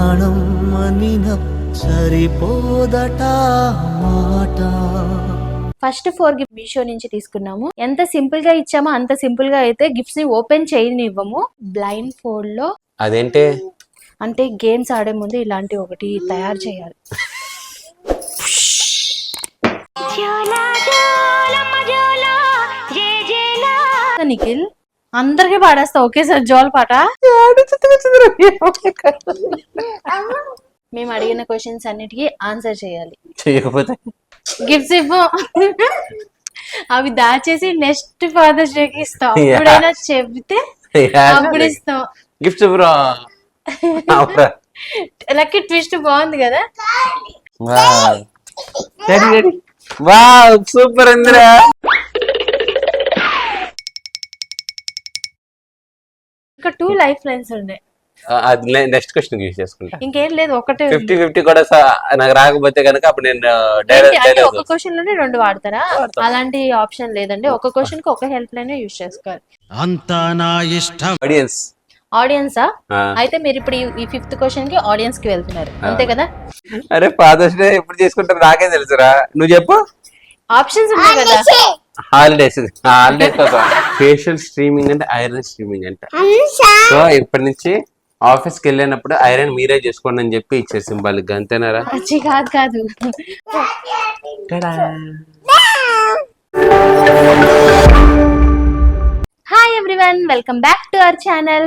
ప్రాణం అనిన సరిపోదట మాట. First 4 gift Meesho నుంచి తీసుకున్నాము. ఎంత సింపుల్ గా ఇచ్చామో అంత సింపుల్ గా అయితే గిఫ్ట్స్ ని ఓపెన్ చేయనివ్వము. బ్లైండ్ ఫోల్డ్ లో అదేంటి అంటే గేమ్స్ ఆడే ముందు ఇలాంటి ఒకటి తయారు చేయాలి. నిఖిల్ అందరికి పాడేస్తా ఒకేసారి జోల్ పాట. మేము అడిగిన క్వశ్చన్స్ అన్నిటికీ ఆన్సర్ చేయాలి. చేయకపోతే గిఫ్ట్స్ ఇవ్వు. అవి దాచేసి నెక్స్ట్ ఫాదర్స్ డేకి ఇస్తాం. ఎప్పుడైనా చెబితే అప్పుడు ఇస్తాం గిఫ్ట్స్ బ్రో. లక్కీ ట్విస్ట్ బాగుంది కదా. Wow super Indira. ఇంకా 2 లైఫ్ లైన్స్ ఉన్నాయి. అది నెక్స్ట్ క్వశ్చన్ యూజ్ చేసుకుంటా. ఇంకేం లేదు, ఒకటే 50-50 కూడా నాకు రాకపోతే కనుక అప్పుడు నేను అంటే ఒక క్వశ్చన్ లోనే 2 వాడతారా? అలాంటి ఆప్షన్ లేదండి. ఒక క్వశ్చన్ కి ఒక హెల్ప్ లైన్ యూజ్ చేసుకోవాలి. అంతా నా ఇష్టం. ఆడియన్సా? అయితే మీరు ఇప్పుడు ఈ 5th క్వశ్చన్ కి ఆడియన్స్ కి వెళ్తున్నారు అంతే కదా? అరే ఫాదర్స్ డే ఎప్పుడు చేసుకుంటారు నాకే తెలుసురా, నువ్వు చెప్పు. ఆప్షన్స్ ఉన్నాయి కదా. హాలిడేస్ ఫేషియల్ స్ట్రీమింగ్ అంటే ఐరన్ స్ట్రీమింగ్ అంట. సో ఇప్పటి నుంచి ఆఫీస్ కి వెళ్ళినప్పుడు ఐరన్ మీరే చేసుకోండి అని చెప్పి ఇచ్చారు సింబాలిక్ గా, అంతేనారా? కాదు hi everyone, welcome back to our channel.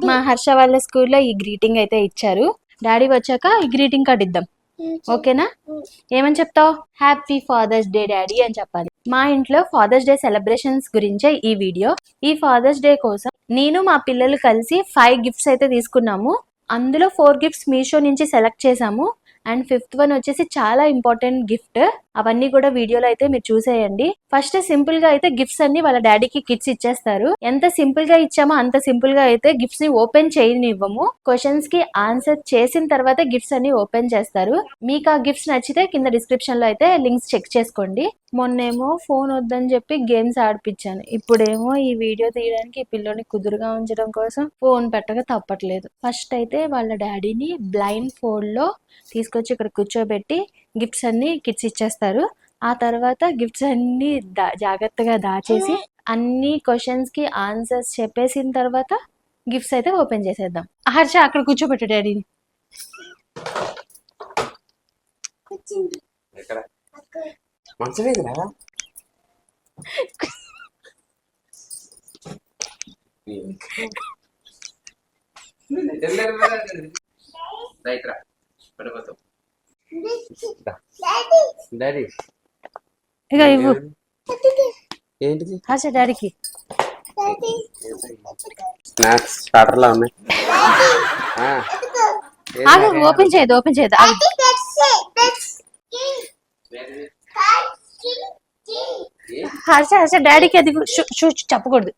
మా హర్ష వాళ్ళ స్కూల్లో ఈ గ్రీటింగ్ అయితే ఇచ్చారు. డాడీ వచ్చాక ఈ గ్రీటింగ్ కార్డ్ ఇద్దాం, ఓకేనా? ఏమని చెప్తావు? హ్యాపీ ఫాదర్స్ డే డాడీ అని చెప్పాలి. మా ఇంట్లో ఫాదర్స్ డే సెలబ్రేషన్స్ గురించే ఈ వీడియో. ఈ ఫాదర్స్ డే కోసం నేను మా పిల్లలు కలిసి 5 గిఫ్ట్స్ అయితే తీసుకున్నాము. అందులో 4 గిఫ్ట్స్ మీషో నుంచి సెలెక్ట్ చేసాము. అండ్ 5th వన్ వచ్చేసి చాలా ఇంపార్టెంట్ గిఫ్ట్. అవన్నీ కూడా వీడియోలో అయితే మీరు చూసేయండి. ఫస్ట్ సింపుల్ గా అయితే గిఫ్ట్స్ అన్ని వాళ్ళ డాడీకి కిడ్స్ ఇచ్చేస్తారు. ఎంత సింపుల్ గా ఇచ్చామో అంత సింపుల్ గా అయితే గిఫ్ట్స్ ని ఓపెన్ చేయనివ్వము. క్వశ్చన్స్ కి ఆన్సర్ చేసిన తర్వాత గిఫ్ట్స్ అన్ని ఓపెన్ చేస్తారు. మీకు ఆ గిఫ్ట్స్ నచ్చితే కింద డిస్క్రిప్షన్ లో అయితే లింక్స్ చెక్ చేసుకోండి. మొన్నేమో ఫోన్ వద్దని చెప్పి గేమ్స్ ఆడిపించాను. ఇప్పుడేమో ఈ వీడియో తీయడానికి ఈ పిల్లోని కుదురుగా ఉంచడం కోసం ఫోన్ పెట్టక తప్పట్లేదు. ఫస్ట్ అయితే వాళ్ళ డాడీని బ్లైండ్ ఫోల్డ్ లో తీసుకొచ్చి ఇక్కడ కూర్చోబెట్టి గిఫ్ట్స్ అన్ని కిడ్స్ ఇచ్చేస్తారు. ఆ తర్వాత గిఫ్ట్స్ అన్ని జాగ్రత్తగా దాచేసి అన్ని క్వశ్చన్స్ కి ఆన్సర్స్ చెప్పేసిన తర్వాత గిఫ్ట్స్ అయితే ఓపెన్ చేసేద్దాం. హర్ష అక్కడ కూర్చోబెట్టు డాడీని. ఇక ఇవ్వు. ఏంటిది? హర్ష డాడీకి స్నాక్స్ స్టార్టర్ లా ఉన్నాయి. ఓపెన్ చేయదు, ఓపెన్ చేయదు. హర్ష హర్ష డాడీకి అది చెప్పకూడదు.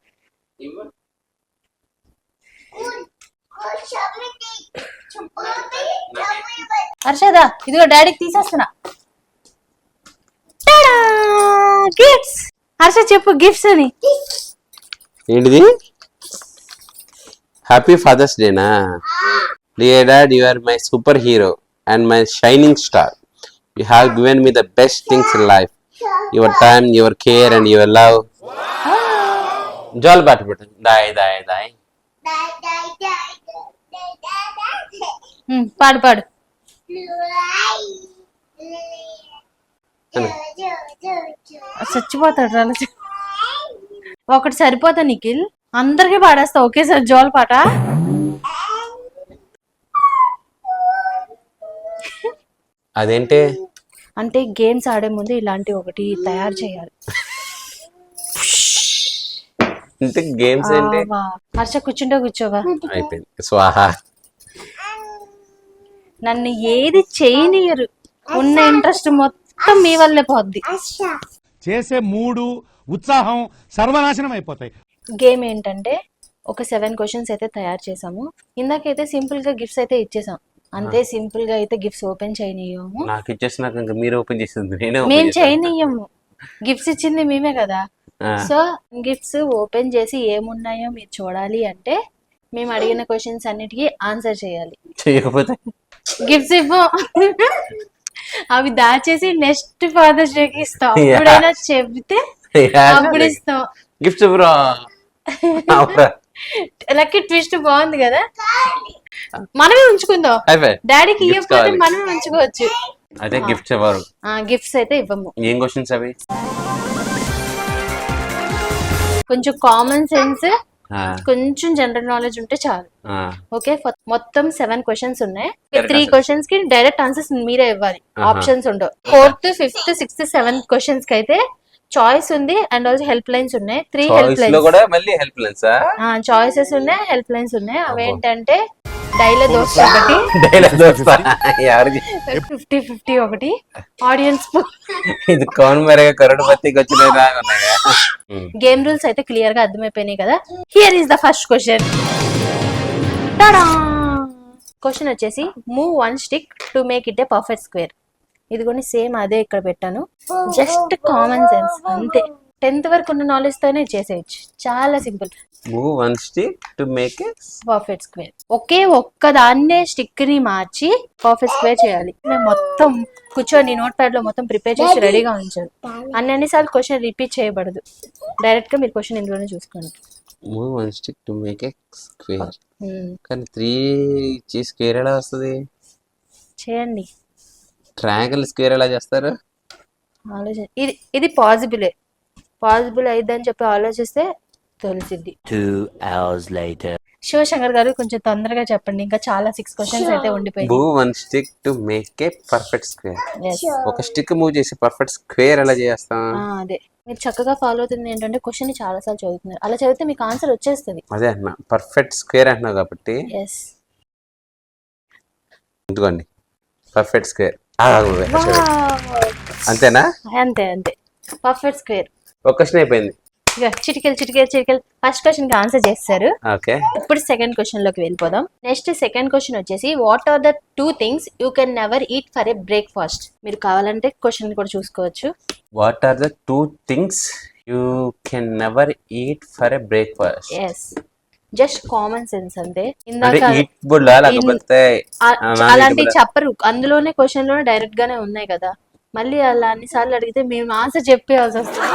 హర్షదా ఇదిగో డాడీకి తీసేస్తున్నా. గిఫ్ట్స్. హర్ష చెప్పు గిఫ్ట్స్ అని. ఏంటిది? హ్యాపీ ఫాదర్స్ డేనా? Dear Dad, you are my superhero and my shining star. You have given me the best things in life. Your time, your care and your love. Jol baat bata. Die. పాడు పాడు. చచ్చిపోతాడు రా. ఒకటి సరిపోతా నిఖిల్, అందరికి పాడేస్తా ఒకేసారి జోల్ పాట. అదేంటి? అంటే గేమ్స్ ఆడే ముందు ఇలాంటి ఒకటి తయారు చేయాలి. గేమ్స్ ఏంటి? హర్ష కూర్చుంటే కూర్చోవా. అయిపోయింది. స్వాహా. నన్ను ఏది చేయనియరు. ఉన్న ఇంట్రెస్ట్ మొత్తం మీ వల్లే పోద్ది. చేసే మూడు ఉత్సాహం సర్వనాశనం అయిపోతాయి. గేమ్ ఏంటంటే ఒక 7 క్వశ్చన్స్ అయితే తయారు చేసాము. ఇందాకైతే సింపుల్ గా గిఫ్ట్స్ అయితే ఇచ్చేసాం. అంతే సింపుల్ గా అయితే గిఫ్ట్స్ ఓపెన్ చేయనియము. నాకు ఇచ్చేసినాక మీరు ఓపెన్ చేసింది మేము చేయనియము. గిఫ్ట్స్ ఇచ్చింది మేమే కదా. సో గిఫ్ట్స్ ఓపెన్ చేసి ఏమున్నాయో మీరు చూడాలి అంటే మేము అడిగిన క్వశ్చన్స్ అన్నిటికీ ఆన్సర్ చేయాలి. చేయకపోతే గిఫ్ట్స్ ఇవ్వం, అవి దాచేసి నెక్స్ట్ ఫాదర్స్ డేకి ఇస్తాం. ఎప్పుడైనా చెబితే అప్పుడు ఇస్తాం. Gifts bro. లక్కీ ట్విస్ట్ బాగుంది కదా, మనమే ఉంచుకుందాం. డాడీకి ఇవ్వకపోతే మనమే ఉంచుకోవచ్చు. అయితే గిఫ్ట్స్ ఇవ్వరు. గిఫ్ట్స్ అయితే ఇవ్వము. ఏం క్వశ్చన్స్ అవి? కొంచెం కామన్ సెన్స్, కొంచెం జనరల్ నాలెడ్జ్ ఉంటే చాలు. ఓకే, మొత్తం 7 క్వశ్చన్స్ ఉన్నాయి. 3 క్వశ్చన్స్ కి డైరెక్ట్ ఆన్సర్స్ మీరే ఇవ్వాలి, ఆప్షన్స్ ఉండవు. 4th, 5th, 6th, 7th questions కి అయితే చాయిస్ ఉంది అండ్ ఆల్సో హెల్ప్ లైన్స్ ఉన్నాయి. 3 హెల్ప్ లైన్స్ కూడా మళ్ళీ హెల్ప్ లైన్స్ చాయిసెస్ ఉన్నాయి, హెల్ప్ లైన్స్ ఉన్నాయి. అవేంటంటే డైల దోస్త ఒకటి, 50-50 ఒకటి, ఆడియన్స్ ఇది కౌన్ మరేగా కరోడ్పతికి వచ్చిన గేమ్ రూల్స్ అయితే క్లియర్ గా అర్థమైపోయినాయి కదా. Here is the first question. Question వచ్చేసి move 1 stick to make it a perfect square. ఇది కొన్ని సేమ్ అదే ఇక్కడ పెట్టాను, జస్ట్ కామన్ సెన్స్ అంతే. 10th వరకు ఉన్న నాలెడ్జ్ తోనే చేసేయచ్చు, చాలా simple. Move 1 stick to make a perfect square. ఒక్క దాన్నే స్టిక్ ని మార్చి పర్ఫెక్ట్ స్క్వేర్ చేయాలి. మేము మొత్తం కూర్చొని నోట్ ప్యాడ్ లో మొత్తం ప్రిపేర్ చేసి రెడీగా ఉంచారు. అన్నిసార్లు క్వశ్చన్ రిపీట్ చేయబడదు, డైరెక్ట్ గా మీరు క్వశ్చన్ ఇందులోనే చూసుకోండి. Move 1 stick to make a square. కానీ 3 ఇచ్చి స్క్వేర్ ఎలా వస్తుంది? చేయండి. ట్రయాంగిల్ స్క్వేర్ ఎలా చేస్తారు? ఆలోచన ఇది పాసిబుల్ అయిద్దని చెప్పి ఆలోచిస్తే తెలిసిద్ది. 2 hours later. శివశంకర్ గారు కొంచెం తొందరగా చెప్పండి, ఇంకా చాలా 6 క్వశ్చన్స్ అయితే ఉండిపోయింది. Move 1 stick to make a perfect square. ఒక స్టిక్ మూవ్ చేసి పర్ఫెక్ట్ స్క్వేర్ ఎలా చేస్తాం? అదే మీరు చక్కగా ఫాలో అవుతుంది. ఏంటంటే క్వశ్చన్ చాలా సార్లు చదువుతున్నారు, అలా చదివితే మీకు ఆన్సర్ వచ్చేస్తుంది. అదే అన్న పర్ఫెక్ట్ స్క్వేర్ అంటున్నావు కాబట్టి ఎందుకోండి పర్ఫెక్ట్ స్క్వేర్. అంతేనా? అంతే పర్ఫెక్ట్ స్క్వేర్. ఒక క్వశ్చన్ అయిపోయింది. చిటికెల్ ఫస్ట్ క్వశ్చన్ కి ఆన్సర్ చేస్తారు. ఓకే, ఇప్పుడు సెకండ్ క్వశ్చన్ లోకి వెళ్ళిపోదాం. నెక్స్ట్ సెకండ్ క్వశ్చన్ వచ్చేసి what are the 2 things you can never eat for a breakfast. మీరు కావాలంటే క్వశ్చన్ కూడా చూసుకోవచ్చు. What are the 2 things you can never eat for a breakfast? Just common sense అంతే. అలాంటివి చెప్పరు, అందులోనే క్వశ్చన్ లోనే డైరెక్ట్ గానే ఉన్నాయి కదా. మళ్ళీ అలా అన్నిసార్లు అడిగితే మేము ఆన్సర్ చెప్పేయాల్సి వస్తుంది.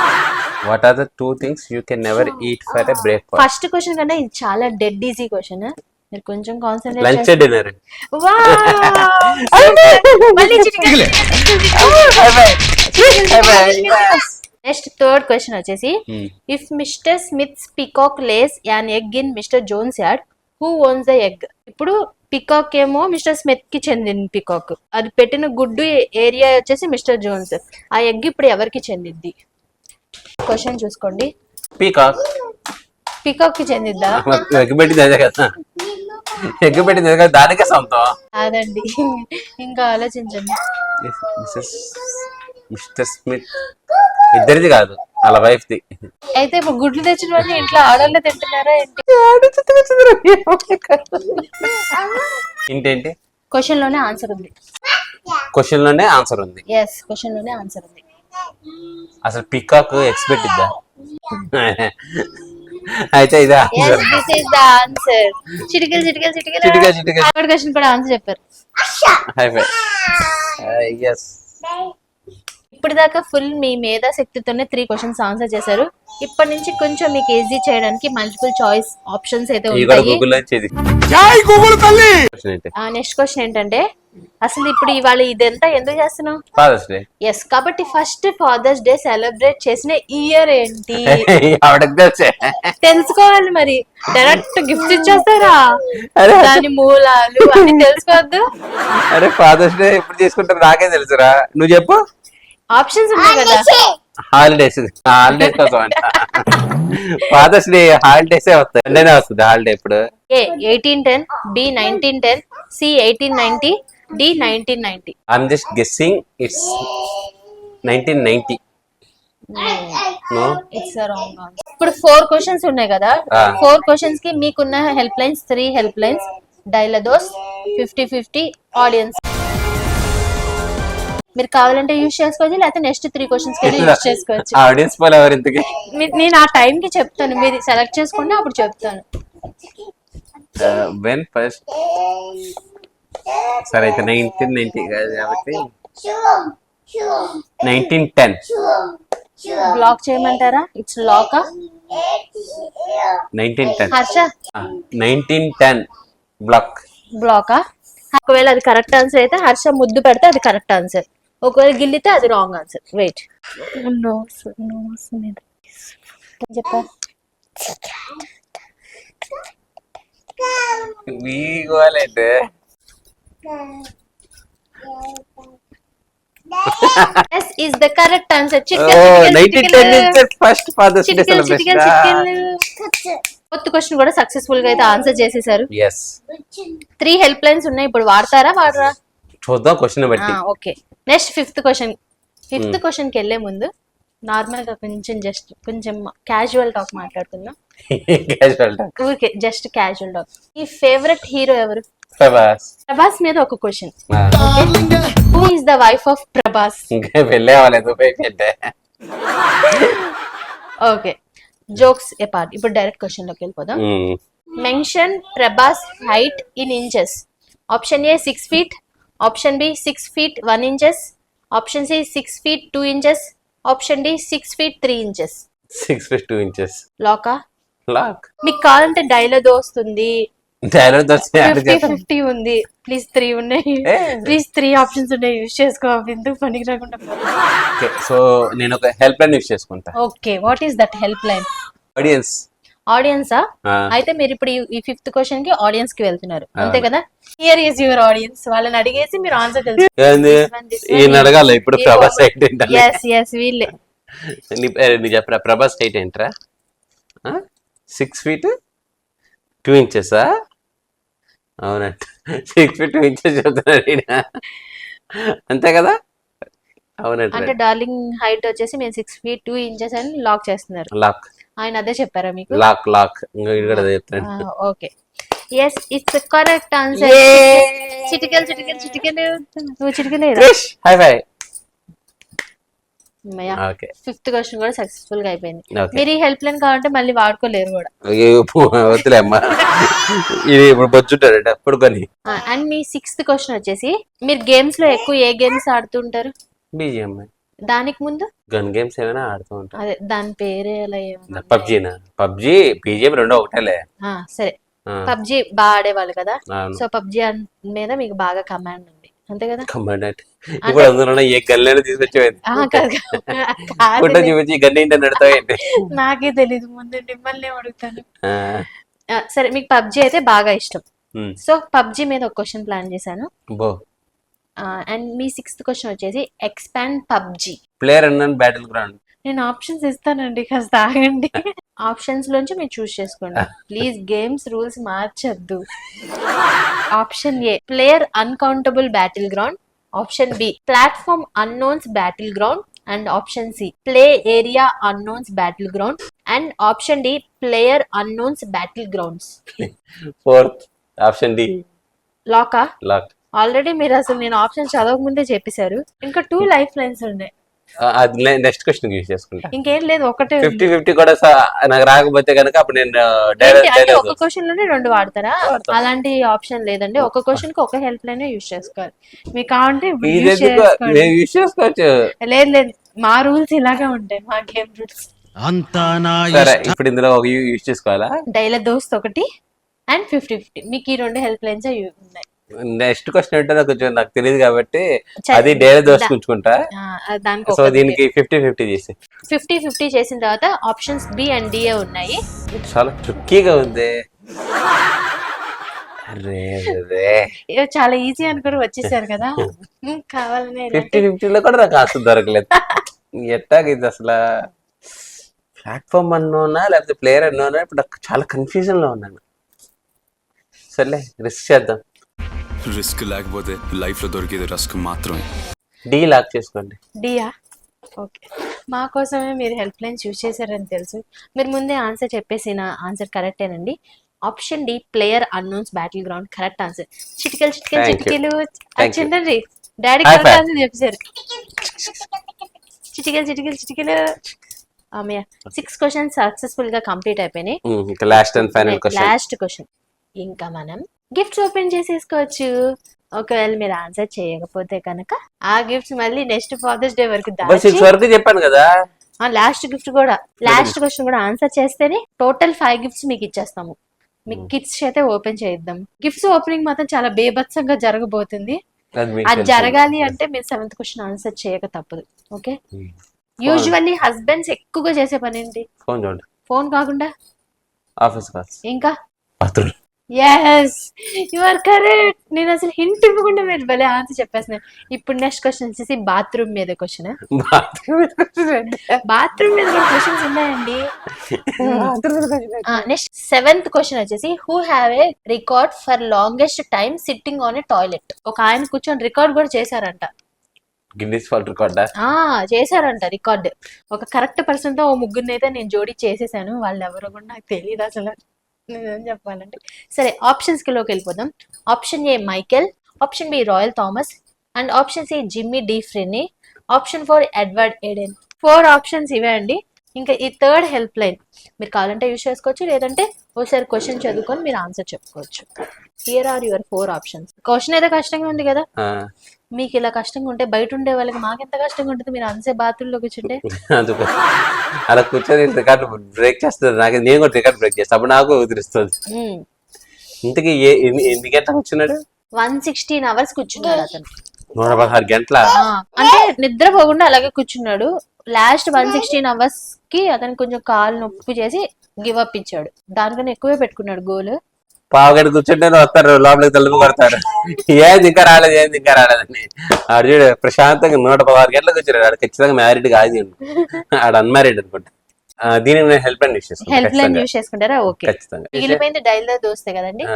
What are the 2 things you can never eat for a breakfast? First question కంటే ఇది చాలా డెడ్ ఈజీ క్వశ్చన్, మీరు కొంచెం concentrate. Lunch dinner. Next third question వచ్చేసి if mister Smith's peacock lays an egg in mister Jones yard, who owns the egg? ఇప్పుడు peacock ఏమో mister Smith కి చెందిన పికాక్, అది పెట్టిన గుడ్డు ఏరియా వచ్చేసి మిస్టర్ జోన్స్. ఆ ఎగ్ ఇప్పుడు ఎవరికి చెందిద్ది? క్వశ్చన్ చూసుకోండి. పికాక్ కి చెందిద్దా? ఎగ్ పెట్టింది కదా, ఎగ్ పెట్టింది కదా, దానికే సొంతం. అదండి, ఇంకా ఆలోచించండి. మిస్టర్ స్మిత్ ఇద్దరిది కాదు, వాళ్ళ వైఫ్ ది. అయితే ఇప్పుడు గుడ్లు తెచ్చిన వాళ్ళు ఇంట్లో ఆడవాళ్ళే తింటున్నారా ఏంటి? క్వశ్చన్ లోనే ఆన్సర్ ఉంది. క్వశ్చన్ లోనే ఆన్సర్ ఉంది. ఎస్, క్వశ్చన్ లోనే ఆన్సర్ ఉంది. అసలు పికాక్ ఎక్స్పెక్ట్ ఇద్దా? అయితే ఇదా దిస్ ఇస్ ద ఆన్సర్. చిటికెల్ థర్డ్ క్వశ్చన్ కూడా ఆన్సర్ చెప్పారు. ఇప్పుడు దాకా ఫుల్ మీ మేధా శక్తితోనే 3 క్వశ్చన్స్ ఆన్సర్ చేశారు. ఇప్పటి నుంచి కొంచెం మీకు ఈజీ చేయడానికి మల్టిపుల్ చాయిస్ ఆప్షన్స్ అయితే ఉంటాయి. నెక్స్ట్ క్వశ్చన్ ఏంటంటే అసలు ఇప్పుడు ఇవాళ ఇదంతా ఎందుకు చేస్తున్నావు? Father's day. ఎస్, కాబట్టి ఫస్ట్ ఫాదర్స్ డే సెలబ్రేట్ చేసిన ఇయర్ ఏంటి తెలుసుకోవాలి. మరి డైరెక్ట్ గిఫ్ట్ ఇచ్చేస్తారా? దాని మూలాలు అన్ని తెలుసుకోవద్దు. అరే ఫాదర్స్ డే ఎప్పుడు చేసుకుంటారు నాకే తెలుసురా, నువ్వు చెప్పు. ఆప్షన్స్ ఉన్నాయి కదా. హాలిడేస్ కోసం అంట. ఫాదర్స్ డే హాలిడేస్ వస్తాయి, సండేనే వస్తుంది హాలిడే. ఇప్పుడు A 1810, B 1910, C 1890, D 1990. I'm just guessing it's 1990. No, it's a wrong answer. ఇప్పుడు 4 క్వశ్చన్స్ ఉన్నాయి కదా, 4 క్వశ్చన్స్ కి మీకున్న హెల్ప్ లైన్స్ 3 హెల్ప్ లైన్స్. డైలదోస్, 50-50, ఆడియన్స్. మీరు కావాలంటే యూజ్ చేసుకోవచ్చు, లేకపోతే నెక్స్ట్ 3 క్వశ్చన్స్ కి యూజ్ చేసుకోవచ్చు. ఆడియన్స్ పోల్ ఎవరు ఇంతకి? నేను ఆ టైం కి చెప్తాను, మీరు సెలెక్ట్ చేసుకోండి, అప్పుడు చెప్తాను. వెన్ ఫస్ట్ సరే అయితే 1990 కాదు కాబట్టి 1910. బ్లాక్ చేయమంటారా? ఇట్స్ లాకా? 1910. హర్ష 1910 బ్లాక్. బ్లాకా? ఒకవేళ అది కరెక్ట్ ఆన్సర్ అయితే హర్ష ముద్దు పెడితే అది కరెక్ట్ ఆన్సర్, ఒకవేళ గిల్లితే అది రాంగ్ ఆన్సర్. వెయిట్, చెప్పా మీగోలేంటే yes is the correct answer. 1910 is first Father's Day celebration. Fourth question కూడా సక్సెస్ఫుల్ గా అయితే ఆన్సర్ చేసేసారు. yes 3 హెల్ప్ లైన్స్ ఉన్నాయి, ఇప్పుడు వాడతారా వాడరా చూద్దాం క్వశ్చన్ బట్టి. Okay, next fifth question. Fifth question కి వెళ్లే ముందు నార్మల్ గా కొంచెం క్యాజువల్ టాక్ మాట్లాడుకుందాం. క్యాజువల్ టాక్, ఊరికే జస్ట్ క్యాజువల్ టాక్. ఈ ఫేవరెట్ హీరో ఎవరు? ప్రభాస్. ప్రభాస్ మీద ఒక question. Who is the wife of Prabhas? ఇంకా వెళ్ళే వాళ్ళేదో అంటే ఓకే, జోక్స్ అపార్ట్, ఇప్పుడు డైరెక్ట్ క్వశ్చన్ లోకి వెళ్ళిపోదాం. Mention Prabhas height in inches. Option A 6 feet, option B 6 feet 1 inches, option C 6 feet 2 inches, option D 6 feet 3 inches. 6 feet 2 inches. లాకా? Lock. మీకు కావాలంటే డైలాగ్ వస్తుంది, డైలాగ్ దొస్తే 50-50 ఉంది. ప్లీజ్ 3 ఉన్నాయి, ప్లీజ్ 3 ఆప్షన్స్ ఉన్నాయి, యూజ్ చేసుకో. ఎందుకు పనికి రాకుండా. ఓకే, సో నేను ఒక హెల్ప్ లైన్ యూస్ చేసుకుంటా. Okay, what is that help line? Audience. ఆడియన్సా? అయితే మీరు ఇప్పుడు ఈ ఫిఫ్త్ క్వశ్చన్ కి ఆడియన్స్ కి వెళ్తున్నారు, అంతే కదా? Here is your audience. వాళ్ళని అడిగేసి మీరు ఆన్సర్ తెలుసు. ఈయన అడగాల ఇప్పుడు ప్రభాస్ హైట్ ఏంటా? yes వీళ్ళే. నీ చెప్పరా ప్రభాస్ హైట్ ఏంట్రా? 6 feet 2 inches. అవునంట, 6 feet 2 inches చెప్తున్నాడు. అంతే కదా? అవునంట. అంటే డార్లింగ్ హైట్ వచ్చేసి మేము 6 feet 2 inches అని లాక్ చేస్తున్నారు. లాక్. ఆయన అదే చెప్పారా మీకు? లాక్ లాక్ ఇంకా ఇక్కడ చెప్తాను. Okay, yes it's correct answer. చిటికలు చిటికలు చిటికలు, నువ్వు చిటికలేదా? High five. Okay, fifth question కూడా సక్సెస్ఫుల్ గా అయిపోయింది. Okay. మీరు ఈ హెల్ప్ లైన్ కావాలంటే మళ్ళీ వాడుకోలేరు కూడా. వద్దులే అమ్మా, ఇది ఇప్పుడు బొచ్చుంటారట అప్పుడు కొని. అండ్ మీ సిక్స్త్ క్వశ్చన్ వచ్చేసి, మీరు గేమ్స్ లో ఎక్కువ ఏ గేమ్స్ ఆడుతుంటారు? బీజిఎంఐ. దానికి ముందు గన్ గేమ్స్ ఏమైనా ఆడుతూ ఉంటాం. అదే దాని పేరే అలా ఏమన్నా? పబ్జీనా? పబ్జీ బీజిఎం రెండు ఒకటేలే. సరే, పబ్జీ బాగా ఆడేవాళ్ళు కదా, అవును. సో పబ్జీ మీద మీకు బాగా కమాండ్ ఉంది, అంతే కదా? కమాండ్ అంటే ఇప్పుడు అందులో ఏ గన్లైనా తీసుకొచ్చేది ఫోటో చూపించి గన్ ఏంటని అడతావేంటి? నాకే తెలీదు, ముందు మిమ్మల్ని అడుగుతాను. సరే, మీకు పబ్జీ అయితే బాగా ఇష్టం, సో పబ్జీ మీద ఒక క్వశ్చన్ ప్లాన్ చేశాను. అండ్ మీ సిక్స్త్ క్వశ్చన్ వచ్చేసి expand PUBG. Player unknown battle ground. నేను ఆప్షన్స్ ఇస్తానండి, కాస్త ఆగండి. ఆప్షన్స్ లోంచి మీరు చూస్ చేసుకోండి ప్లీజ్, గేమ్స్ రూల్స్ మార్చద్దు. Option A player uncountable battle ground, option B platform unknowns battle ground, and option C play area unknowns battle ground, and option D player unknowns battle grounds. Fourth option D. లాకా? Lock. Already మీరు అసలు నేను option చదవక ముందే చెప్పేశారు. ఇంకా 2 life lines ఉన్నాయి. Next question use చేసుకుంటా. ఇంకేం లేదు, ఒకటే. 50-50 కూడా నాకు రాకపోతే కనుక అప్పుడు నేను ఒక క్వశ్చన్ లోనే 2 వాడతారా? అలాంటి ఆప్షన్ లేదండి, ఒక క్వశ్చన్ కి ఒక హెల్ప్ లైన్ యూజ్ చేసుకోవాలి. మీకు కావాలంటే యూజ్ చేసుకోవచ్చు. లేదు లేదు, మా రూల్స్ ఇలాగే ఉంటాయి, మా గేమ్ రూల్స్. సరే, ఇప్పుడు ఇందులో ఒక యూజ్ చేసుకోవాలా? డైల దోస్త్ ఒకటి అండ్ 50-50, మీకు ఈ 2 హెల్ప్ లైన్స్ ఉన్నాయి. నెక్స్ట్ క్వశ్చన్ ఏంటో కొంచెం నాకు తెలియదు కాబట్టి అది డైలీ దోశ ఉంచుకుంటా. సో దీనికి 50-50 చేసి 50-50 చేసిన తర్వాత ఆప్షన్స్ బి అండ్ డి ఉన్నాయి. చాలా ట్రిక్కీగా ఉంది. చాలా ఈజీ అనుకుని వచ్చేసారు కదా, కావాలనే 50-50 లో కూడా నాకు ఆన్సర్ దొరకలేదు. ఎట్టాగిది అసలు? ప్లాట్ఫామ్ అన్నోనా లేకపోతే ప్లేయర్ అన్నోనా? ఇప్పుడు నాకు చాలా కన్ఫ్యూజన్ లో ఉన్నాను. సర్లే, రిస్క్ చేద్దాం. రిస్క్ లేకపోతే లైఫ్ లో దొరికేది రిస్క్ మాత్రమే. డి లాక్ చేసుకోండి. డియా? ఓకే, మా కోసమే మీరు హెల్ప్ లైన్స్ యూజ్ చేశారని తెలుసు. మీరు ముందే ఆన్సర్ చెప్పేసిన ఆన్సర్ కరెక్టేనండి. Option D player unknowns battle ground correct answer. చిటికలు చిటికలు చిటికలు వచ్చిందండి, డాడీ కరెక్ట్ ఆన్సర్ చెప్పారు. చిటికలు చిటికలు చిటికలు. 6 క్వశ్చన్స్ సక్సెస్ఫుల్ గా కంప్లీట్ అయిపోయినాయి. Last and final question. Last question. ఇంకా మనం గిఫ్ట్స్ ఓపెన్ చేసేసుకోవచ్చు. ఒకవేళ మీరు ఆన్సర్ చేయకపోతే కనుక ఆ గిఫ్ట్స్ మళ్ళీ నెక్స్ట్ ఫాదర్స్ డే వరకు దాచి 6 వరకు చెప్పాను కదా. లాస్ట్ గిఫ్ట్ కూడా లాస్ట్ క్వశ్చన్ కూడా ఆన్సర్ చేస్తేనే టోటల్ 5 గిఫ్ట్స్ మీకు ఇచ్చేస్తాము. మీకు కిడ్స్ అయితే ఓపెన్ చేద్దాం. గిఫ్ట్స్ ఓపెనింగ్ మాత్రం చాలా బేభత్సంగా జరగబోతుంది. అది జరగాలి అంటే మీరు 7th క్వశ్చన్ ఆన్సర్ చేయక తప్పదు. ఓకే, యూజువల్లీ హస్బెండ్స్ ఎక్కువగా చేసే పని ఏంటి? ఫోన్ చూడండి. ఫోన్ కాకుండా ఆఫీస్ కాల్స్, ఇంకా bathroom. Yes, you are correct. నేను అసలు హింట్ ఇవ్వకుండా మీరు భలే ఆన్సర్ చెప్పేస్తున్నాను. ఇప్పుడు నెక్స్ట్ క్వశ్చన్ వచ్చేసి బాత్రూమ్ మీద క్వశ్చన్. బాత్రూమ్ మీద క్వశ్చన్స్ ఉన్నాయండి. నెక్స్ట్ 7th క్వశ్చన్ వచ్చేసి who have a record for longest time sitting on a toilet. ఒక ఆయన కూర్చొని రికార్డ్ కూడా చేశారంట. గిన్నిస్ వరల్డ్ రికార్డా? చేశారంట రికార్డ్. ఒక కరెక్ట్ పర్సన్ తో ఓ ముగ్గురిని అయితే నేను జోడీ చేసేసాను. వాళ్ళు ఎవరో కూడా నాకు తెలియదు అసలు నేనేం చెప్పాలంటే. సరే, ఆప్షన్స్ లోకి వెళ్ళిపోదాం. Option A Michael, option B royal Thomas and option C Jimmy de Frenny, option 4 Edward Eden. 4 options ఇవే అండి. ఇంకా ఈ థర్డ్ హెల్ప్ లైన్ మీరు కావాలంటే యూజ్ చేసుకోవచ్చు, లేదంటే ఒకసారి క్వశ్చన్ చదువుకొని మీరు ఆన్సర్ చెప్పుకోవచ్చు. Here are your 4 options. Question అయితే కష్టంగా ఉంది కదా, మీకు ఇలా కష్టంగా ఉంటే బయట ఉండే వాళ్ళకి మాకెంత కష్టంగా ఉంటుంది. మీరు అంతే బాత్రూమ్ లో కూర్చుంటే అలా కూర్చొని రికార్డ్ బ్రేక్ చేస్తుంది. నాకు నేను కూడా రికార్డ్ బ్రేక్ చేస్తాను, అప్పుడు నాకు కుదిరిస్తుంది. ఇంతకీ ఎన్ని గంటలకు కూర్చున్నాడు? 116 hours కూర్చున్నాడు అతను. 116 గంటల అంటే నిద్రపోకుండా అలాగే కూర్చున్నాడు. లాస్ట్ 116 hours కి అతను కొంచెం కాలు నొప్పి చేసి గివ్ అప్ ఇచ్చాడు. దానికన్నా ఎక్కువే పెట్టుకున్నాడు గోల్. పావుగంట కూర్చుంటే వస్తారు, లోపలికి తలుపు కొడతారు. ఏంది ఇంకా రాలేదని ఆడు చూడు ప్రశాంతంగా 116 గంటలకు కూర్చున్నాడు. ఆడు ఖచ్చితంగా మ్యారీడ్ కాదు, ఆడు అన్మ్యారీడ్ అనుకుంటా. దీనికి నేను హెల్ప్ లైన్ యూస్ చేసుకుంటారా? ఓకే, ఖచ్చితంగా. మిగిలిపోయింది డైల్ దోస్తే కదండి.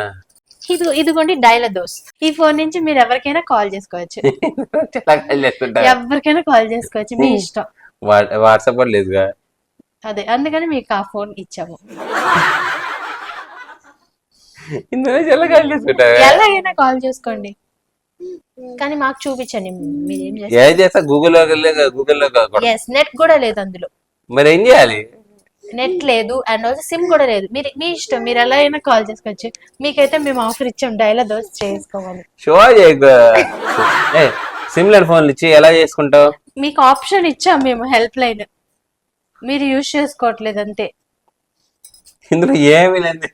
ఇదిగోండి డైల్ దోస్. ఈ ఫోన్ నుంచి మీరు ఎవరికైనా కాల్ చేసుకోవచ్చు, ఎవరికైనా కాల్ చేసుకోవచ్చు, మీ ఇష్టం. వాట్సాప్ కూడా లేదుగా, అదే అందుకని మీకు ఆ ఫోన్ ఇచ్చాము. ఎలాగైనా కాల్ చేసుకోండి, కానీ మాకు చూపించండి మీరేం చేస్తారు. గూగుల్లో నెట్ కూడా లేదు అందులో. మరి ఏం చేయాలి? నెట్ లేదు అండ్ ఆల్సో సిమ్ కూడా లేదు. మీరు మీ ఇష్టం, మీరు ఎలా అయినా కాల్ చేసుకోవచ్చు. మీకైతే మేము ఆఫర్ ఇచ్చాం డైల్ దోస్ చేసుకోవాలి. షో సిమ్ లేని ఫోన్లు ఇచ్చి ఎలా చేసుకుంటావు? మీకు ఆప్షన్ ఇచ్చాం మేము, హెల్ప్ లైన్. మీరు యూజ్ చేసుకోవట్లేదు అంతే. ఇందులో ఏమీ లేదు,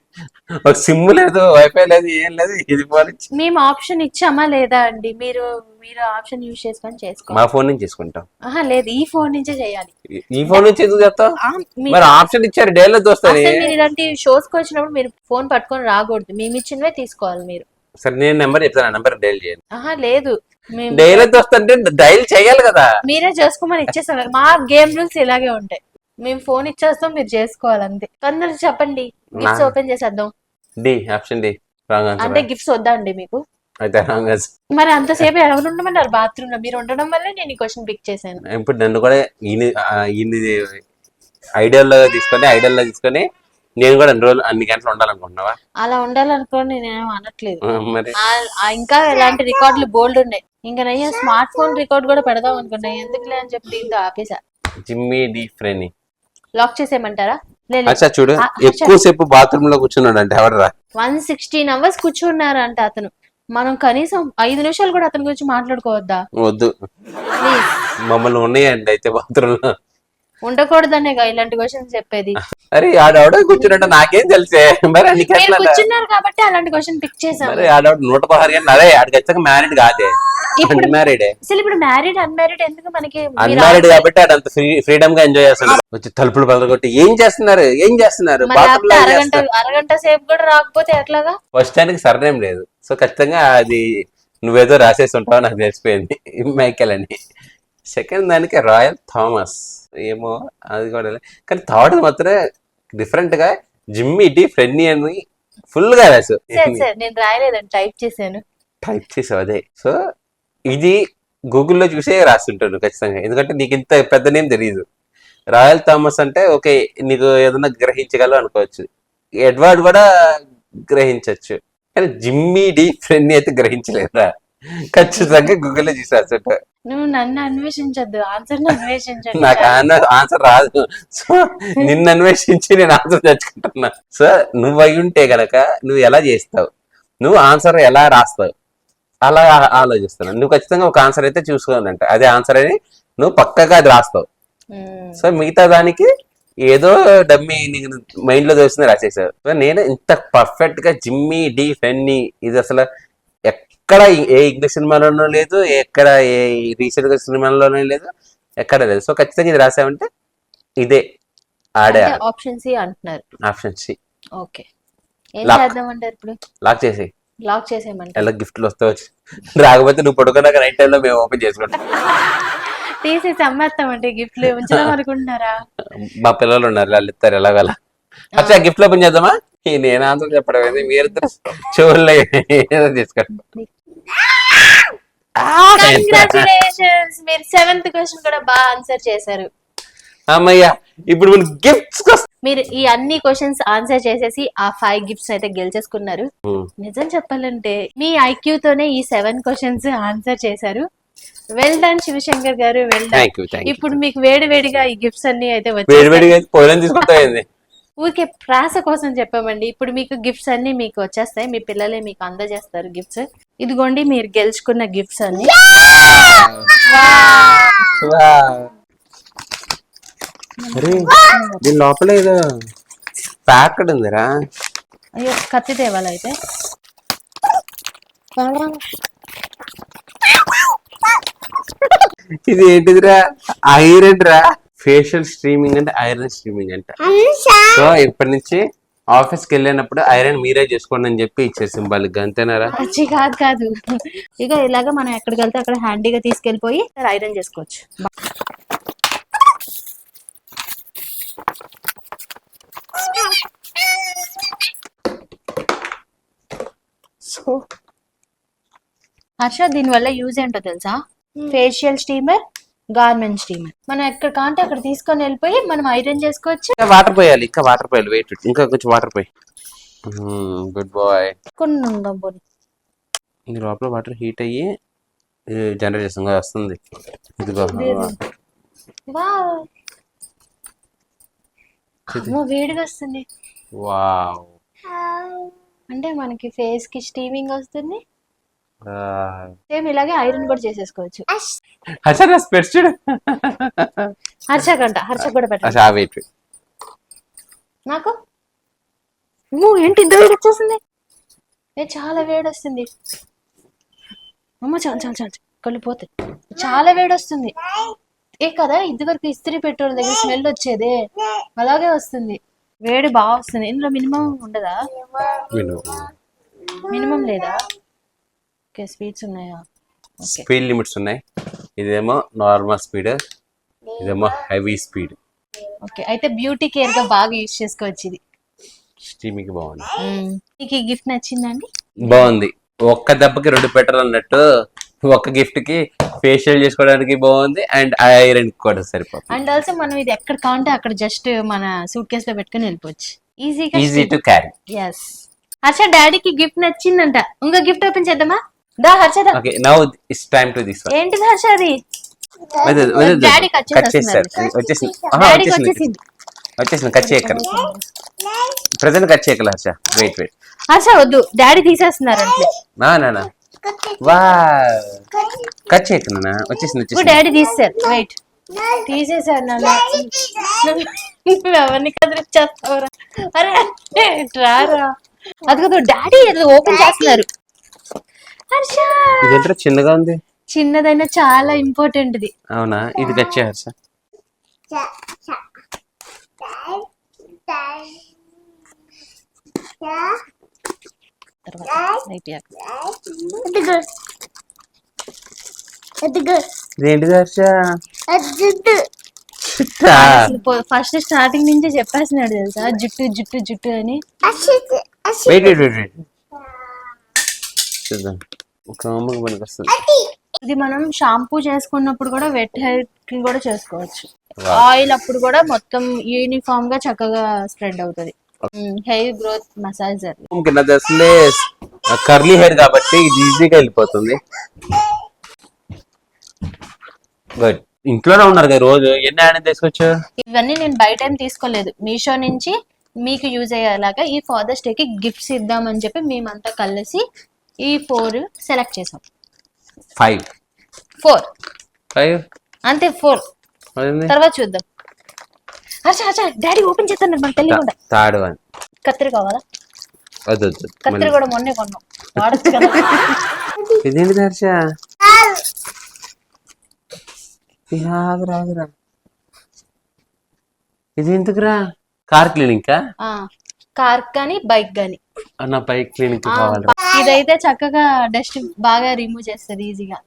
ఒక సిమ్ లేదు, వైఫై లేదు, ఏం లేదు. ఇది ఫోన్ మేము ఆప్షన్ ఇచ్చామా లేదా అండి? మీరు ఆప్షన్ యూజ్ చేసుకొని చేసుకోండి. మా ఫోన్ నుంచి చేసుకుంటాం. లేదు, ఈ ఫోన్ నుంచే చేయాలి. ఈ ఫోన్ నుంచి ఎందుకు చెప్తావు? మరి ఆప్షన్ ఇచ్చారు డైల్ దోస్తాను. మీరు ఇలాంటి షోస్ కి వచ్చినప్పుడు మీరు ఫోన్ పట్టుకొని రాకూడదు, మేము ఇచ్చినవే తీసుకోవాలి మీరు. సరే, నేను నెంబర్ చెప్తాను, నెంబర్ డైల్ చేయండి. లేదు, డైల్ దోస్తుంటే డైల్ చేయాలి కదా. మీరే చేసుకోమని ఇచ్చేస్తాం. మా గేమ్ రూల్స్ ఇలాగే ఉంటాయి. మేము ఫోన్ ఇచ్చేస్తాం, మీరు చేసుకోవాలి అంతే. తొందరగా చెప్పండి, గిఫ్ట్స్ ఓపెన్ చేసేద్దాం. D, option D. Wrong answer. అంటే గిఫ్ట్స్ వద్దా అండి మీకు? అయితే రాంగ్ ఆన్సర్. మరి అంతసేపు ఎవరు ఉండమన్నారు బాత్రూమ్ లో? మీరు ఉండడం వల్లే నేను ఈ క్వశ్చన్ పిక్ చేశాను. ఇప్పుడు నన్ను కూడా ఐడియల్ తీసుకొని నేను కూడా అన్ని గంటలు ఉండాలనుకుంటున్నావా? అలా ఉండాలనుకోని నేనేం అనట్లేదు. మరి ఇంకా ఇలాంటి రికార్డులు బోల్డ్ ఉన్నాయి. ఇంకా నయ్యా స్మార్ట్ ఫోన్ రికార్డ్ కూడా పెడదాం అనుకున్నా, ఎందుకులే అని చెప్పి దీంతో ఆపేసా. జిమ్మీ డి ఫ్రెనీ లాక్ చేసేయమంటారా? చూడు, ఎక్కువసేపు బాత్రూమ్ లో కూర్చున్నాడు అంటే ఎవడరా? 116 hours కూర్చున్నారంట అతను. మనం కనీసం 5 నిమిషాలు కూడా అతని గురించి మాట్లాడుకోవద్దా? వద్దు, మమ్మల్ని ఉన్నాయండి అయితే బాత్రూమ్ లో. ఉండకూడదనే ఇలాంటి క్వశ్చన్స్ చెప్పేది. అరే ఆడవిడ కూర్చున్నట్టు నాకేం తెలిసే. మరి కూర్చున్నారు కాబట్టి అలాంటి క్వశ్చన్ పిక్ చేశాను. మరి ఆడవిడ 116 గంటలు. అరే ఆడికి ఖచ్చితంగా మ్యారీడ్ కాదే, అన్మ్యారీడ్. అసలు ఇప్పుడు మ్యారీడ్ అన్మ్యారీడ్ ఎందుకు మనకి? అన్మ్యారీడ్ కాబట్టి ఆడంత ఫ్రీడమ్ గా ఎంజాయ్ చేస్తాడు. వచ్చి తలుపులు బదలగొట్టి ఏం చేస్తున్నారు? అరగంట సేపు కూడా రాకపోతే ఎట్లాగా? ఫస్ట్ టైంకి సర్నేం లేదు, సో ఖచ్చితంగా అది నువ్వేదో రాసేసి ఉంటావు, నాకు తెలిసిపోయింది, మైకెల్ అని. సెకండ్ దానికి రాయల్ థామస్ ఏమో, అది కూడా. కానీ థర్డ్ మాత్రం డిఫరెంట్ గా జిమ్మీ డి ఫ్రెన్నీ అని ఫుల్ గా రాసు. నేను రాయలేదండి, టైప్ చేశాను. టైప్ చేసావు, అదే. సో ఇది గూగుల్లో చూసే రాస్తుంటాను ఖచ్చితంగా, ఎందుకంటే నీకు ఇంత పెద్ద నేమ్ తెలియదు. రాయల్ థామస్ అంటే ఓకే, నీకు ఏదైనా గ్రహించగలవు అనుకోవచ్చు, ఎడ్వర్డ్ కూడా గ్రహించవచ్చు, కానీ జిమ్మీ డి ఫ్రెన్నీ అయితే గ్రహించలేదురా. ఖచ్చితంగా గూగుల్లో చూసేట. నువ్వు నన్ను అన్వేషించొద్దు, ఆన్సర్ అన్వేషించండి. నాకు ఆన్సర్ రాదు, సో నిన్ను అన్వేషించి నేను ఆన్సర్ తెచ్చుకుంటున్నా. సో నువ్వు అయి ఉంటే గనక నువ్వు ఎలా చేస్తావు, నువ్వు ఆన్సర్ ఎలా రాస్తావు అలా ఆలోచిస్తున్నాను. నువ్వు ఖచ్చితంగా ఒక ఆన్సర్ అయితే చూసుకోవాలంటే అదే ఆన్సర్ అని నువ్వు పక్కగా అది రాస్తావు. సో మిగతా దానికి ఏదో డమ్మీ నీకు మైండ్ లో దోస్తుంది రాసేసావు. సో నేను ఇంత పర్ఫెక్ట్ గా జిమ్మీ డి ఫెన్నీ ఇది అసలు ఎక్కడ ఏ ఇంగ్లీష్ సినిమాలోనూ లేదు, ఎక్కడ ఏ రీసెంట్ గా సినిమాలోనూ లేదు, ఎక్కడ లేదు. సో ఖచ్చితంగా ఇది రాసావంటే ఇదే ఆడే. ఆప్షన్ సి అంటున్నారు. Option C. ఓకే, ఏం చేద్దామంటారు ఇప్పుడు? లాక్ చేసి లాక్ చేసేయమంటారు. ఎలా గిఫ్ట్లు వస్తే వచ్చి రాకపోతే నువ్వు పడుకున్నాక నైట్ టైంలో మేము ఓపెన్ చేసుకుంటాం. తీసేసి అమ్మేస్తామంటే గిఫ్ట్లు ఉంచుదాం అనుకుంటున్నారా? మా పిల్లలు ఉన్నారు, వాళ్ళు ఇస్తారు ఎలాగల. అచ్చా గిఫ్ట్ ఓపెన్ చేద్దామా? నేను ఆన్సర్ చెప్పడం ఏంది, మీరు చూడలే తీసుకోండి. కంగ్రాచులేషన్స్, మీరు 7th క్వశ్చన్ కూడా బాగా ఆన్సర్ చేశారు. అమ్మయ్యా, ఇప్పుడు మన గిఫ్ట్స్. మీరు ఈ అన్ని క్వశ్చన్స్ ఆన్సర్ చేసేసి ఆ 5 గిఫ్ట్స్ అయితే గెలిచేసుకున్నారు. నిజం చెప్పాలంటే మీ ఐక్యూ తోనే ఈ 7 క్వశ్చన్స్ ఆన్సర్ చేశారు. వెల్ డన్ శివశంకర్ గారు, వెల్ డన్. ఇప్పుడు మీకు వేడివేడిగా ఈ గిఫ్ట్స్ అన్ని అయితే వచ్చాయి. ఊరికే ప్రాస కోసం చెప్పామండి. ఇప్పుడు మీకు గిఫ్ట్స్ అన్ని మీకు వచ్చేస్తాయి, మీ పిల్లలే మీకు అందజేస్తారు గిఫ్ట్స్. ఇదిగోండి మీరు గెలుచుకున్న గిఫ్ట్స్ అన్ని. దీని లోపల ఏదో ప్యాకెట్ ఉందిరా. అయ్యో, కత్తి తేవాలైతే. ఇది ఏంటిదిరా? ఐరన్ రా. ఫేషియల్ స్ట్రీమింగ్ అంటే ఐరన్ స్ట్రీమింగ్ అంట. సో ఇప్పటి నుంచి ఆఫీస్ కి వెళ్ళినప్పుడు ఐరన్ మీరే చేసుకోండి అని చెప్పి ఇచ్చే సింబాలిక్ గా, అంతేనారా? అచ్చి కాదు. ఇక ఇలాగ మనం ఎక్కడికి వెళ్తే అక్కడ హ్యాండీగా తీసుకెళ్లిపోయి ఐరన్ చేసుకోవచ్చు. సో హర్ష, దీని వల్ల యూజ్ ఏంటో తెలుసా? Facial steamer, garment steamer. మనం ఎక్కడ కాంటే అక్కడ తీసుకొని వెళ్ళిపోయి మనం ఐరన్ చేసుకోవచ్చు. వాటర్ పోయాలి, ఇంకా వాటర్ పోయాలి. వెయిట్, ఇంకా కొంచెం వాటర్ పోయి. Good bye. కొన్ని ఉందాం పోనీ. ఈ లోపల వాటర్ హీట్ అయ్యి జనరేషన్ గా వస్తుంది. ఇదిగో వేడిగా వస్తుంది. వావ్, అంటే మనకి ఫేస్ కి స్టీమింగ్ వస్తుంది. సేమ్ ఇలాగే ఐరన్ కూడా చేసేసుకోవచ్చు. హర్ష కూడా పెట్టండి. నాకు ఏంటి ఇంత వేడి వచ్చేసింది? చాలా వేడి వస్తుంది అమ్మ. చాలా కళ్ళు పోతాయి. చాలా వేడి వస్తుంది. కదా ఇదివరకు ఇస్త్రీ పెట్రోల్ దగ్గర స్మెల్ వచ్చేదే, అలాగే వస్తుంది. వేడి బాగా వస్తుంది. ఇందులో మినిమం ఉండదా? మినిమం లేదా? ఓకే, స్పీడ్స్ ఉన్నాయా? స్పీడ్ లిమిట్స్ ఉన్నాయి. ఇదేమో నార్మల్ స్పీడ్, ఇదేమో హెవీ స్పీడ్. ఓకే, అయితే బ్యూటీ కేర్ గా బాగా యూజ్ చేసుకోవచ్చు. ఇది స్టీమింగ్ బాగుంది. మీకు ఈ గిఫ్ట్ నచ్చిందండి? బాగుంది. ఒక్క దెబ్బకి 2 పెట్టరు అన్నట్టు, ఒక్క గిఫ్ట్ కి ఫేషియల్ చేసుకోవడానికి బాగుంది, అండ్ ఐరన్ కూడా సరిపోతుంది. అండ్ ఆల్సో మనం ఇది ఎక్కడ కావాలంటే అక్కడ జస్ట్ మన సూట్ కేస్ లో పెట్టుకుని వెళ్ళిపోవచ్చు. Easy to carry. yes. Harsha, డాడీకి గిఫ్ట్ నచ్చిందంట. ఇంకో గిఫ్ట్ ఓపెన్ చేద్దామా? దా హర్ష దా. Okay, now it's time to this one. ఏంటిది హర్ష అది? డాడీ కట్ చేసేస్తున్నారు. వచ్చేసింది. కట్ చేయకలు, ప్రెజెంట్ కట్ చేయకలు హర్ష. వెయిట్ హర్ష వద్దు, డాడీ తీసేస్తున్నారు అంటే. నా వా కట్ చేయకనా? వచ్చేసింది. డాడీ తీసేసారు. వెయిట్, తీసేసారు నాన్న. ఎవరిని కదిలిచ్చేస్తావురా? అరే రారా, అది డాడీ ఏదో ఓపెన్ చేస్తున్నారు. హర్ష, ఇదేంటో చిన్నగా ఉంది. చిన్నదైనా చాలా ఇంపార్టెంట్ ఇది. అవునా? ఇది కట్ చేయ హర్ష. ఏంటిది హర్ష? ఫస్ట్ స్టార్టింగ్ నుంచి చెప్పేస్తున్నాడు తెలుసా, జుట్టు జుట్టు జుట్టు అని. ఇది మనం షాంపూ చేసుకున్నప్పుడు కూడా వెట్ హెయిర్ కి కూడా చేసుకోవచ్చు. ఆయిల్ అప్పుడు కూడా మొత్తం యూనిఫామ్ గా చక్కగా స్ప్రెడ్ అవుతుంది. Hair growth massager. Curly hair కాబట్టి ఇది ఈజీగా వెళ్ళిపోతుంది. గుడ్. ఇంట్లోనే ఉన్నారు కదా రోజు, ఎన్ని యాడ్ తీసుకొచ్చు? ఇవన్నీ నేను బయట ఏం తీసుకోలేదు, మీషో నుంచి మీకు యూజ్ అయ్యేలాగా ఈ ఫాదర్స్ డేకి గిఫ్ట్స్ ఇద్దామని చెప్పి మేమంతా కలిసి ఈ 4 సెలెక్ట్ చేసాం. 4 అంతే. 4 తర్వాత చూద్దాం. అచ్చా డాడీ ఓపెన్ చేస్తాను మనకు తెలియకుండా. థర్డ్ వన్ కత్తిరి కావాలా? వద్దు. కత్తిరి కూడా మొన్నే కొన్నాం, వాడచ్చు కదా. ఇదేంటి హర్ష? రాగురా ఇది ఎందుకురా? కార్ క్లీనింగ్ కార్ కానీ బైక్ కానీ. నా బైక్ క్లీనింగ్ కావాలి. ఇదైతే చక్కగా డస్ట్ బాగా రిమూవ్ చేస్తుంది ఈజీగా.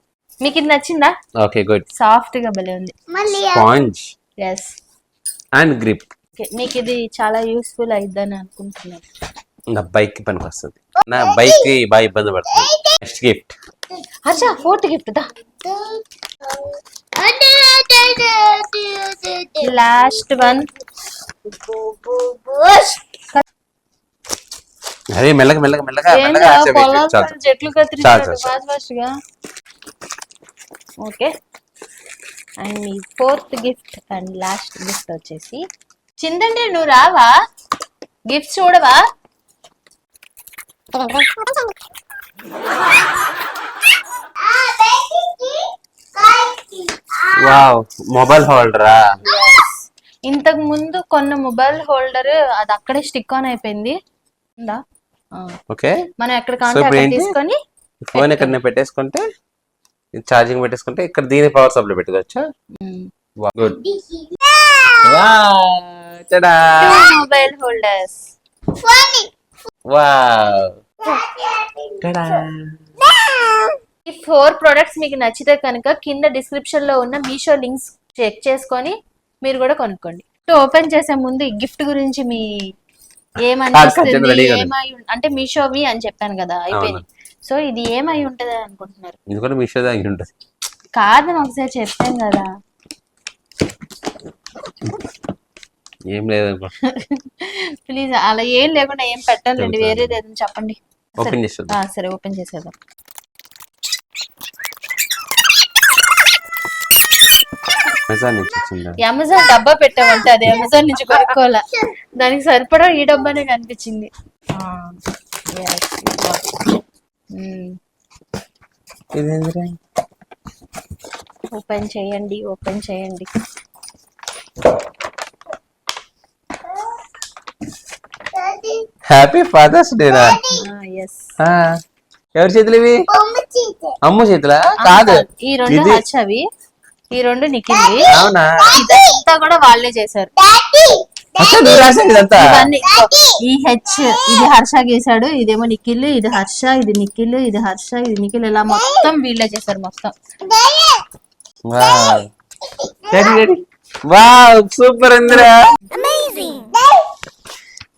మీకు ఇది నచ్చిందా? Okay good. సాఫ్ట్ గా భలే ఉంది. Sponge yes and grip. మీకు ఇది చాలా యూస్ఫుల్ అయిద్దని అనుకుంటున్నాను. నా బైక్ కి పనికి వస్తుంది. నా బైక్ కి బాగా ఇబ్బంది పడుతుంది. Next gift. అచ్చా 4th గిఫ్ట్ దా. Last one. అరే మెల్లగా చెట్లు కత్తిరించాడు ఫాస్ట్ ఫాస్ట్ గా. ఓకే అండ్ మీ 4th gift and last gift వచ్చేసి చిందండి. నువ్వు రావా? గిఫ్ట్ చూడవా? వావ్, మొబైల్ హోల్డరా? ఇంతకు ముందు కొన్న మొబైల్ హోల్డర్ అది అక్కడే స్టిక్ ఆన్ అయిపోయింది. ఓకే, మనం ఎక్కడ కాంటాక్ట్ తీసుకొని ఫోన్ ఇక్కడ పెట్టేసుకుంటే ఛార్జింగ్ పెట్టేసుకుంటే ఇక్కడ దీని పవర్ సప్లై పెట్టుకోవచ్చా? గుడ్. Mobile holders. వావ్. ఈ 4 ప్రొడక్ట్స్ మీకు నచ్చితే కనుక కింద డిస్క్రిప్షన్ లో ఉన్న మీషో లింక్స్ చెక్ చేసుకొని మీరు కూడా కొనుక్కోండి. ఓపెన్ చేసే ముందు ఈ గిఫ్ట్ గురించి మీ ఏమనిపిస్తుంది? అంటే మీషోవి అని చెప్పాను కదా, అయిపోయింది. సో ఇది ఏమై ఉంటది అనుకుంటున్నారు? ఇది కూడా మీషోదే అయి ఉంటది. కాదని ఒకసారి చెప్పాను కదా. ఏం లేదు ప్లీజ్ అలా ఏం లేకుండా ఏం పెట్టాలండి, వేరేది ఏదైనా చెప్పండి. ఓపెన్ చేసేద్దాం. సరే ఓపెన్ చేసేద్దాం. అమెజాన్ డబ్బా పెట్టామంటే అది అమెజాన్ నుంచి కొనుక్కోవాలా, దానికి సరిపడా ఈ డబ్బానే కనిపించింది. ఓపెన్ చేయండి. హ్యాపీ ఫాదర్స్ డే రా. ఎవరి చేతులు ఇవి? అమ్మ చేతులా? కాదు, ఈ 2 హర్షవి, ఈ 2 నిఖిల్వి. అవునా? ఇదంతా కూడా వాళ్ళే చేశారు. ఇవన్నీ ఈ హెచ్ ఇది హర్ష గీసాడు, ఇదేమో నిఖిల్, ఇది హర్ష, ఇది నిఖిల్, ఇది హర్ష, ఇది నిఖిల్, ఇలా మొత్తం వీళ్ళే చేశారు మొత్తం. Wow super Indra.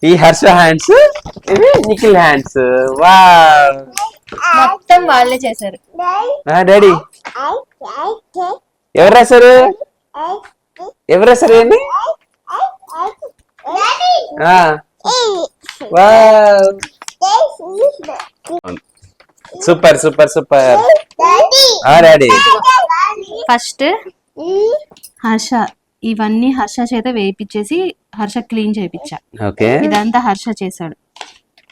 ఈ హర్ష హ్యాండ్స్, ఇవి నిఖిల్ హ్యాండ్స్. వావ్ మొత్తం వాళ్ళే చేశారు. డాడీ ఎవరు రాశారు? ఏంటి? Super daddy. ఫస్ట్ హర్ష ఇవన్నీ హర్ష చేత వేయించేసి హర్ష క్లీన్ చేయించా. ఇదంతా హర్ష చేశాడు.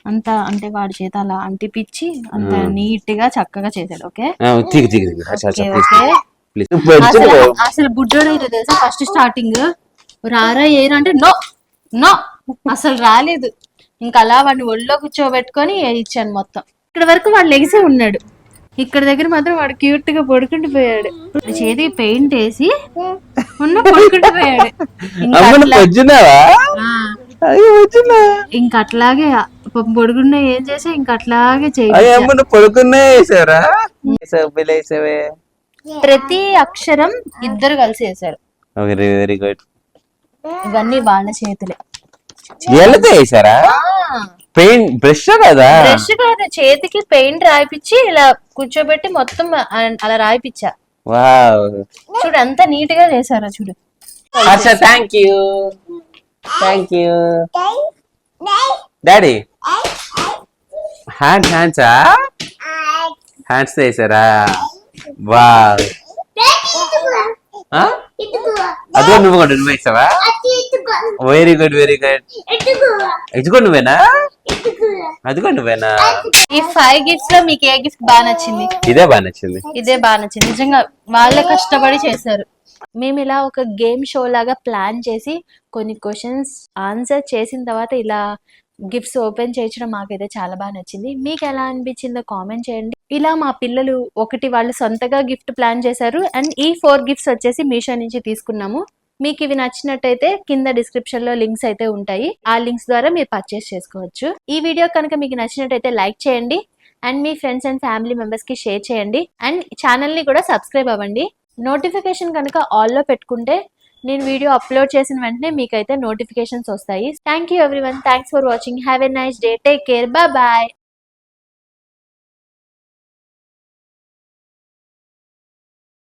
అంతా అంటే వాడి చేత అలా అంటిపిచ్చి అంత నీట్ గా చక్కగా చేశాడు. ఓకే అసలు బుడ్డోడు అయితే తెలుసా, ఫస్ట్ స్టార్టింగ్ రారా ఏరా అంటే నో అసలు రాలేదు. ఇంకా అలా వాడిని ఒళ్ళో కూర్చోబెట్టుకొని ఇచ్చాను మొత్తం. ఇక్కడ వరకు వాడు లెగిసే ఉన్నాడు, ఇక్కడ దగ్గర మాత్రం వాడు క్యూట్ గా పడుకుంటూ పోయాడు. చేతికి పెయింట్ వేసి పడుకుంటూ పోయాడు. ఇంకా అట్లాగే పొడుగున్న ఏం చేసా ఇంకా అట్లాగే ప్రతి అక్షరం ఇద్దరు కలిసి వేశారు. Very good. ఇవన్నీ వాళ్ళ చేతులే. పెయింట్ బ్రష్ కదా? బ్రష్ కాదు, చేతికి పెయింట్ రాయిపించి ఇలా కూర్చోబెట్టి మొత్తం అలా రాయిపించా. చూడు ఎంత నీట్ గా చేశారో చూడు. Thank you daddy. హ్యాండ్సా హ్యాండ్స్ వేసారా వా అదిగో నువ్వు కూడా నువ్వు వేసావా వెరీ గుడ్ ఎదుగో నువ్వేనా అదిగో నువ్వేనా ఈ 5 గిఫ్ట్స్ లో మీకు ఏ గిఫ్ట్ బాగా నచ్చింది? ఇదే బాగా నచ్చింది. ఇదే బాగా నచ్చింది. నిజంగా వాళ్ళే కష్టపడి చేశారు. మేము ఇలా ఒక గేమ్ షో లాగా ప్లాన్ చేసి కొన్ని క్వశ్చన్స్ ఆన్సర్ చేసిన తర్వాత ఇలా గిఫ్ట్స్ ఓపెన్ చేయించడం మాకైతే చాలా బాగా నచ్చింది. మీకు ఎలా అనిపించిందో కామెంట్ చేయండి. ఇలా మా పిల్లలు ఒకటి వాళ్ళు సొంతగా గిఫ్ట్ ప్లాన్ చేశారు అండ్ ఈ 4 గిఫ్ట్స్ వచ్చేసి మీషో నుంచి తీసుకున్నాము. మీకు ఇవి నచ్చినట్టయితే కింద డిస్క్రిప్షన్ లో లింక్స్ అయితే ఉంటాయి. ఆ లింక్స్ ద్వారా మీరు పర్చేస్ చేసుకోవచ్చు. ఈ వీడియో కనుక మీకు నచ్చినట్టయితే లైక్ చేయండి and me friends and family members కి షేర్ చేయండి అండ్ ఛానల్ ని కూడా సబ్స్క్రైబ్ అవ్వండి. నోటిఫికేషన్ కనుక ఆల్ లో పెట్టుకుంటే నేను వీడియో అప్లోడ్ చేసిన వెంటనే మీకైతే నోటిఫికేషన్స్ వస్తాయి. Thank you everyone. Thanks for watching. Have a nice day. Take care. Bye.